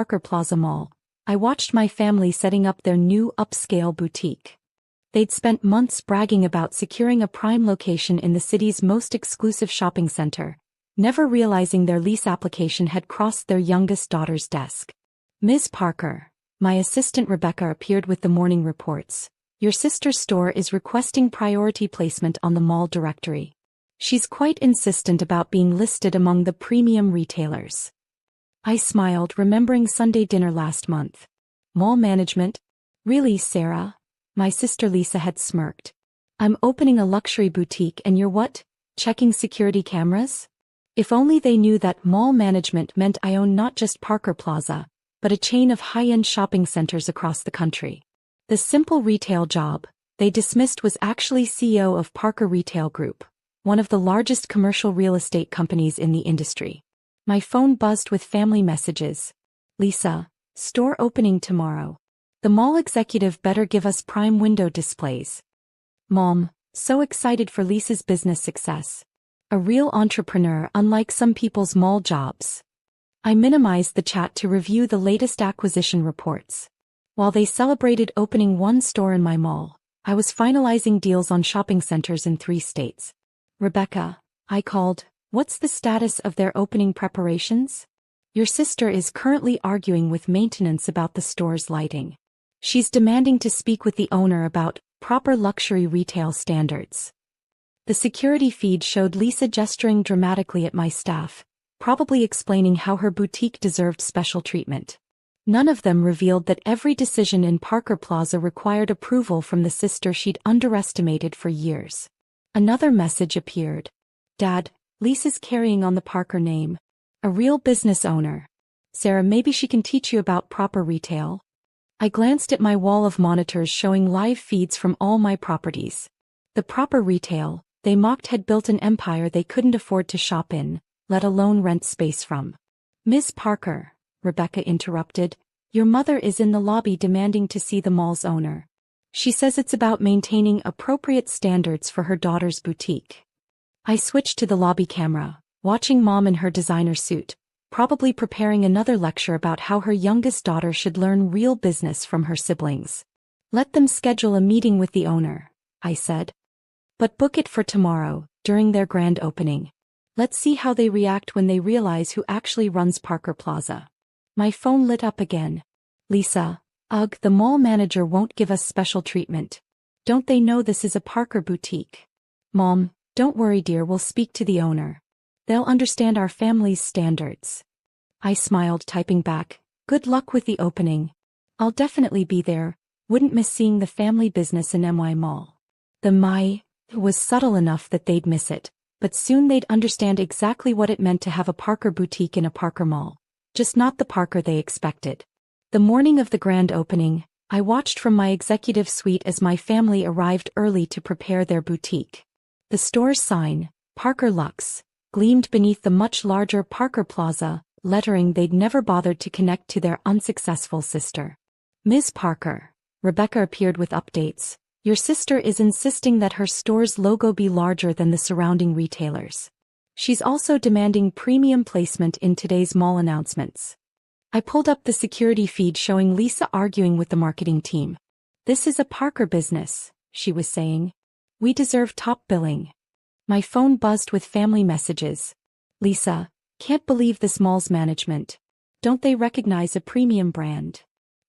Parker Plaza Mall, I watched my family setting up their new upscale boutique. They'd spent months bragging about securing a prime location in the city's most exclusive shopping center, never realizing their lease application had crossed their youngest daughter's desk. "Ms. Parker," my assistant Rebecca appeared with the morning reports. "Your sister's store is requesting priority placement on the mall directory. She's quite insistent about being listed among the premium retailers." I smiled, remembering Sunday dinner last month. "Mall management? Really, Sarah?" My sister Lisa had smirked. "I'm opening a luxury boutique and you're what? Checking security cameras?" If only they knew that mall management meant I own not just Parker Plaza, but a chain of high-end shopping centers across the country. The simple retail job they dismissed was actually CEO of Parker Retail Group, one of the largest commercial real estate companies in the industry. My phone buzzed with family messages. "Lisa, store opening tomorrow. The mall executive better give us prime window displays." Mom, so excited for Lisa's business success. A real entrepreneur, unlike some people's mall jobs. I minimized the chat to review the latest acquisition reports. While they celebrated opening one store in my mall, I was finalizing deals on shopping centers in 3 states. "Rebecca," I called, "what's the status of their opening preparations?" "Your sister is currently arguing with maintenance about the store's lighting. She's demanding to speak with the owner about proper luxury retail standards." The security feed showed Lisa gesturing dramatically at my staff, probably explaining how her boutique deserved special treatment. None of them revealed that every decision in Parker Plaza required approval from the sister she'd underestimated for years. Another message appeared. "Dad, Lisa's carrying on the Parker name. A real business owner. Sarah, maybe she can teach you about proper retail." I glanced at my wall of monitors showing live feeds from all my properties. The proper retail, they mocked, had built an empire they couldn't afford to shop in, let alone rent space from. "Ms. Parker," Rebecca interrupted, "your mother is in the lobby demanding to see the mall's owner. She says it's about maintaining appropriate standards for her daughter's boutique." I switched to the lobby camera, watching Mom in her designer suit, probably preparing another lecture about how her youngest daughter should learn real business from her siblings. "Let them schedule a meeting with the owner," I said. "But book it for tomorrow, during their grand opening. Let's see how they react when they realize who actually runs Parker Plaza." My phone lit up again. "Lisa, ugh, the mall manager won't give us special treatment. Don't they know this is a Parker boutique?" "Mom, don't worry dear, we'll speak to the owner. They'll understand our family's standards." I smiled, typing back, "Good luck with the opening. I'll definitely be there, wouldn't miss seeing the family business in MY Mall." The "my" was subtle enough that they'd miss it, but soon they'd understand exactly what it meant to have a Parker boutique in a Parker mall, just not the Parker they expected. The morning of the grand opening, I watched from my executive suite as my family arrived early to prepare their boutique. The store's sign, Parker Luxe, gleamed beneath the much larger Parker Plaza lettering they'd never bothered to connect to their unsuccessful sister. "Ms. Parker," Rebecca appeared with updates, "your sister is insisting that her store's logo be larger than the surrounding retailers. She's also demanding premium placement in today's mall announcements." I pulled up the security feed showing Lisa arguing with the marketing team. "This is a Parker business," she was saying. "We deserve top billing." My phone buzzed with family messages. "Lisa, can't believe this mall's management. Don't they recognize a premium brand?"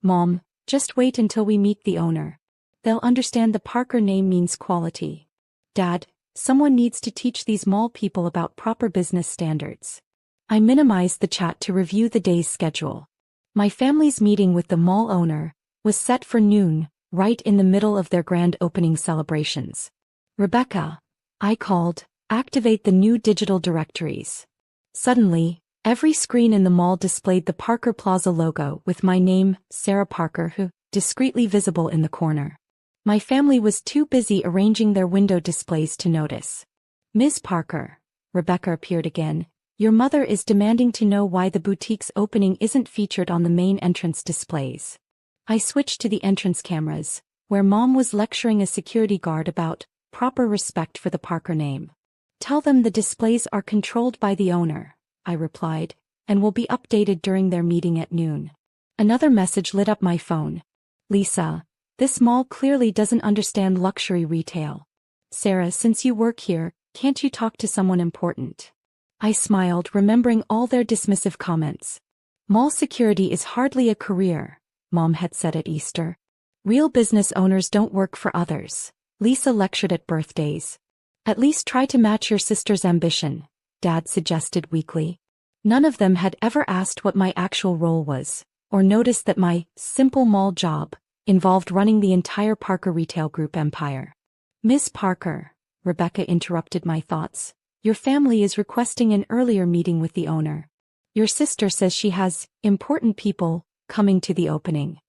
"Mom, just wait until we meet the owner. They'll understand the Parker name means quality." "Dad, someone needs to teach these mall people about proper business standards." I minimized the chat to review the day's schedule. My family's meeting with the mall owner was set for noon, right in the middle of their grand opening celebrations. "Rebecca," I called, "activate the new digital directories." Suddenly, every screen in the mall displayed the Parker Plaza logo with my name, Sarah Parker, discreetly visible in the corner. My family was too busy arranging their window displays to notice. "Ms. Parker," Rebecca appeared again, "your mother is demanding to know why the boutique's opening isn't featured on the main entrance displays." I switched to the entrance cameras, where Mom was lecturing a security guard about proper respect for the Parker name. "Tell them the displays are controlled by the owner," I replied, "and will be updated during their meeting at noon." Another message lit up my phone. Lisa, this mall clearly doesn't understand luxury retail. Sarah, since you work here, can't you talk to someone important? I smiled, remembering all their dismissive comments. Mall security is hardly a career, Mom had said at Easter. Real business owners don't work for others, Lisa lectured at birthdays. At least try to match your sister's ambition, Dad suggested weakly. None of them had ever asked what my actual role was, or noticed that my simple mall job involved running the entire Parker Retail Group empire. Miss Parker, Rebecca interrupted my thoughts, your family is requesting an earlier meeting with the owner. Your sister says she has important people coming to the opening.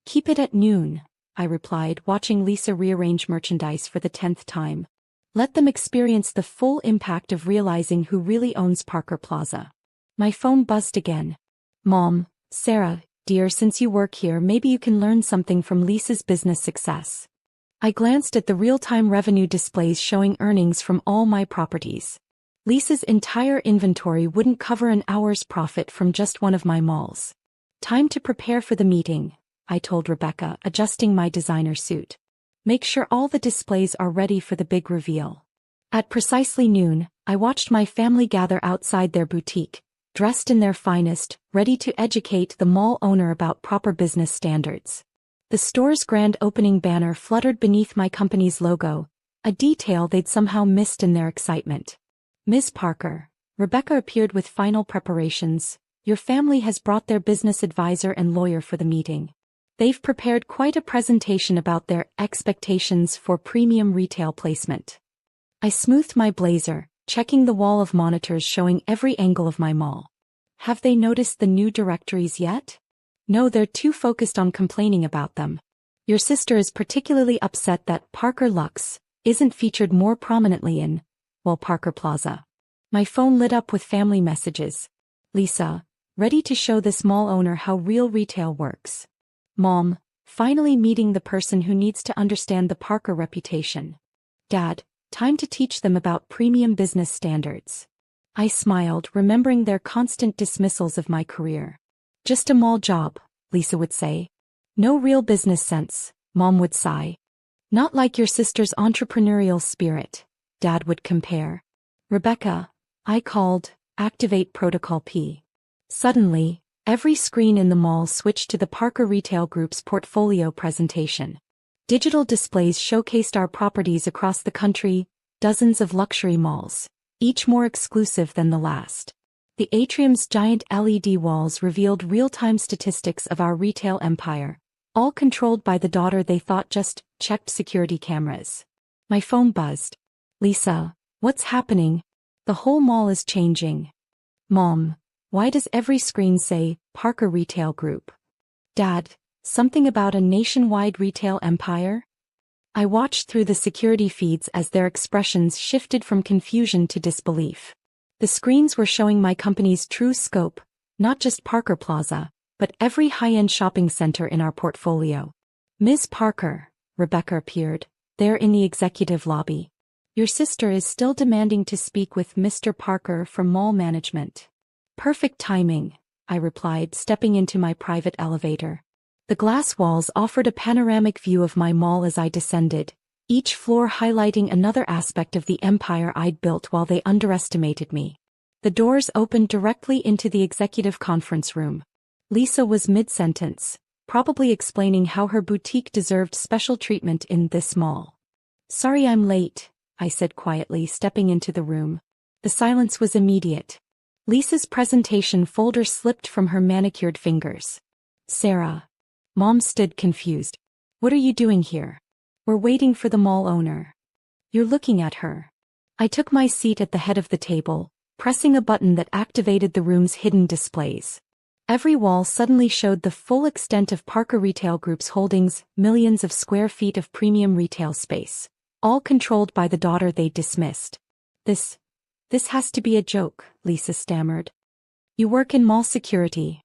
Keep it at noon, I replied, watching Lisa rearrange merchandise for the 10th time. Let them experience the full impact of realizing who really owns Parker Plaza. My phone buzzed again. Mom, Sarah, dear, since you work here, maybe you can learn something from Lisa's business success. I glanced at the real-time revenue displays showing earnings from all my properties. Lisa's entire inventory wouldn't cover an hour's profit from just one of my malls. Time to prepare for the meeting, I told Rebecca, adjusting my designer suit. Make sure all the displays are ready for the big reveal. At precisely noon, I watched my family gather outside their boutique, dressed in their finest, ready to educate the mall owner about proper business standards. The store's grand opening banner fluttered beneath my company's logo, a detail they'd somehow missed in their excitement. Ms. Parker, Rebecca appeared with final preparations. Your family has brought their business advisor and lawyer for the meeting. They've prepared quite a presentation about their expectations for premium retail placement. I smoothed my blazer, checking the wall of monitors showing every angle of my mall. Have they noticed the new directories yet? No, they're too focused on complaining about them. Your sister is particularly upset that Parker Luxe isn't featured more prominently in, well, Parker Plaza. My phone lit up with family messages. Lisa, ready to show this mall owner how real retail works. Mom, finally meeting the person who needs to understand the Parker reputation. Dad, time to teach them about premium business standards. I smiled, remembering their constant dismissals of my career. Just a mall job, Lisa would say. No real business sense, Mom would sigh. Not like your sister's entrepreneurial spirit, Dad would compare. Rebecca, I called, activate Protocol P. Suddenly, every screen in the mall switched to the Parker Retail Group's portfolio presentation. Digital displays showcased our properties across the country, dozens of luxury malls, each more exclusive than the last. The atrium's giant LED walls revealed real-time statistics of our retail empire, all controlled by the daughter they thought just checked security cameras. My phone buzzed. Lisa, what's happening? The whole mall is changing. Mom, why does every screen say Parker Retail Group? Dad, something about a nationwide retail empire? I watched through the security feeds as their expressions shifted from confusion to disbelief. The screens were showing my company's true scope, not just Parker Plaza, but every high-end shopping center in our portfolio. Ms. Parker, Rebecca appeared, there in the executive lobby. Your sister is still demanding to speak with Mr. Parker from mall management. Perfect timing, I replied, stepping into my private elevator. The glass walls offered a panoramic view of my mall as I descended, each floor highlighting another aspect of the empire I'd built while they underestimated me. The doors opened directly into the executive conference room. Lisa was mid-sentence, probably explaining how her boutique deserved special treatment in this mall. Sorry I'm late, I said quietly, stepping into the room. The silence was immediate. Lisa's presentation folder slipped from her manicured fingers. Sarah. Mom stood confused. What are you doing here? We're waiting for the mall owner. You're looking at her. I took my seat at the head of the table, pressing a button that activated the room's hidden displays. Every wall suddenly showed the full extent of Parker Retail Group's holdings, millions of square feet of premium retail space, all controlled by the daughter they'd dismissed. This has to be a joke, Lisa stammered. You work in mall security.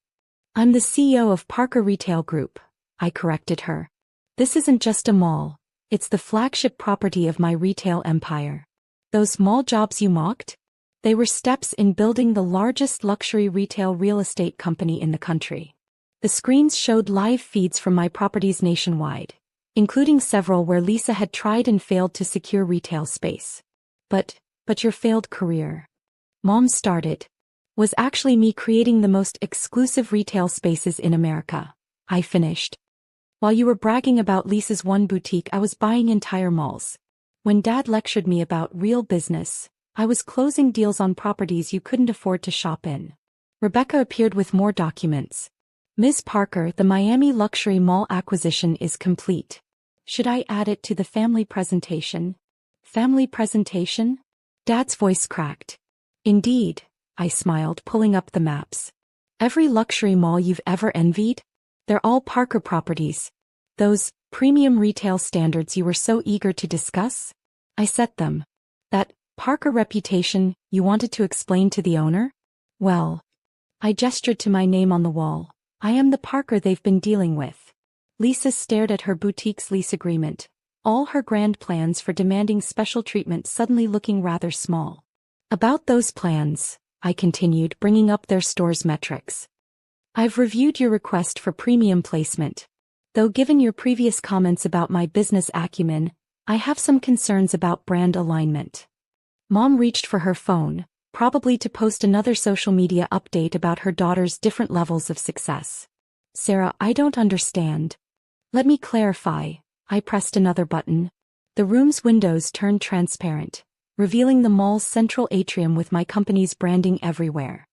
I'm the CEO of Parker Retail Group, I corrected her. This isn't just a mall, it's the flagship property of my retail empire. Those mall jobs you mocked? They were steps in building the largest luxury retail real estate company in the country. The screens showed live feeds from my properties nationwide, including several where Lisa had tried and failed to secure retail space. But your failed career, Mom started, was actually me creating the most exclusive retail spaces in America, I finished. While you were bragging about Lisa's one boutique, I was buying entire malls. When Dad lectured me about real business, I was closing deals on properties you couldn't afford to shop in. Rebecca appeared with more documents. Ms. Parker, the Miami luxury mall acquisition is complete. Should I add it to the family presentation? Family presentation? Dad's voice cracked. Indeed, I smiled, pulling up the maps. Every luxury mall you've ever envied? They're all Parker properties. Those premium retail standards you were so eager to discuss? I set them. That Parker reputation you wanted to explain to the owner? Well, I gestured to my name on the wall. I am the Parker they've been dealing with. Lisa stared at her boutique's lease agreement, all her grand plans for demanding special treatment suddenly looking rather small. About those plans, I continued, bringing up their store's metrics. I've reviewed your request for premium placement. Though given your previous comments about my business acumen, I have some concerns about brand alignment. Mom reached for her phone, probably to post another social media update about her daughter's different levels of success. Sarah, I don't understand. Let me clarify. I pressed another button. The room's windows turned transparent, revealing the mall's central atrium with my company's branding everywhere.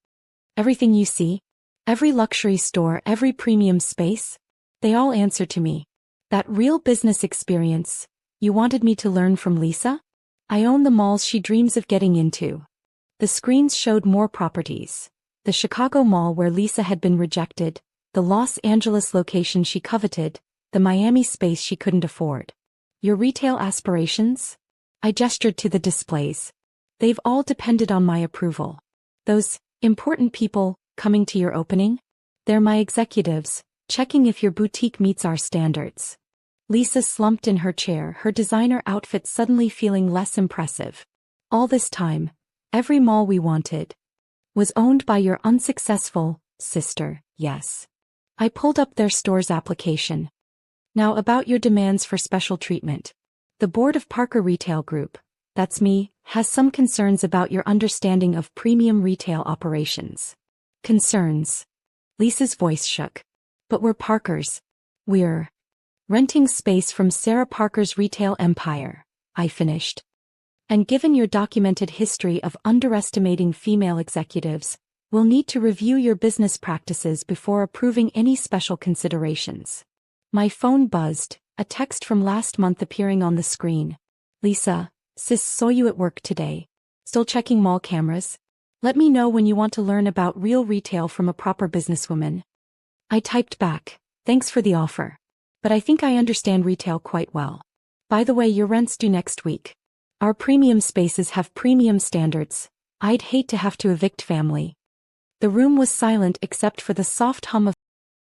Everything you see, every luxury store, every premium space, they all answer to me. That real business experience you wanted me to learn from Lisa? I own the malls she dreams of getting into. The screens showed more properties. The Chicago mall where Lisa had been rejected, the Los Angeles location she coveted, the Miami space she couldn't afford. Your retail aspirations? I gestured to the displays. They've all depended on my approval. Those important people coming to your opening? They're my executives, checking if your boutique meets our standards. Lisa slumped in her chair, her designer outfit suddenly feeling less impressive. All this time, every mall we wanted was owned by your unsuccessful sister, yes. I pulled up their store's application. Now about your demands for special treatment. The board of Parker Retail Group, that's me, has some concerns about your understanding of premium retail operations. Concerns. Lisa's voice shook. But we're Parkers. We're renting space from Sarah Parker's retail empire, I finished. And given your documented history of underestimating female executives, we'll need to review your business practices before approving any special considerations. My phone buzzed, a text from last month appearing on the screen. Lisa, sis saw you at work today. Still checking mall cameras? Let me know when you want to learn about real retail from a proper businesswoman. I typed back, thanks for the offer. But I think I understand retail quite well. By the way, your rent's due next week. Our premium spaces have premium standards. I'd hate to have to evict family. The room was silent except for the soft hum of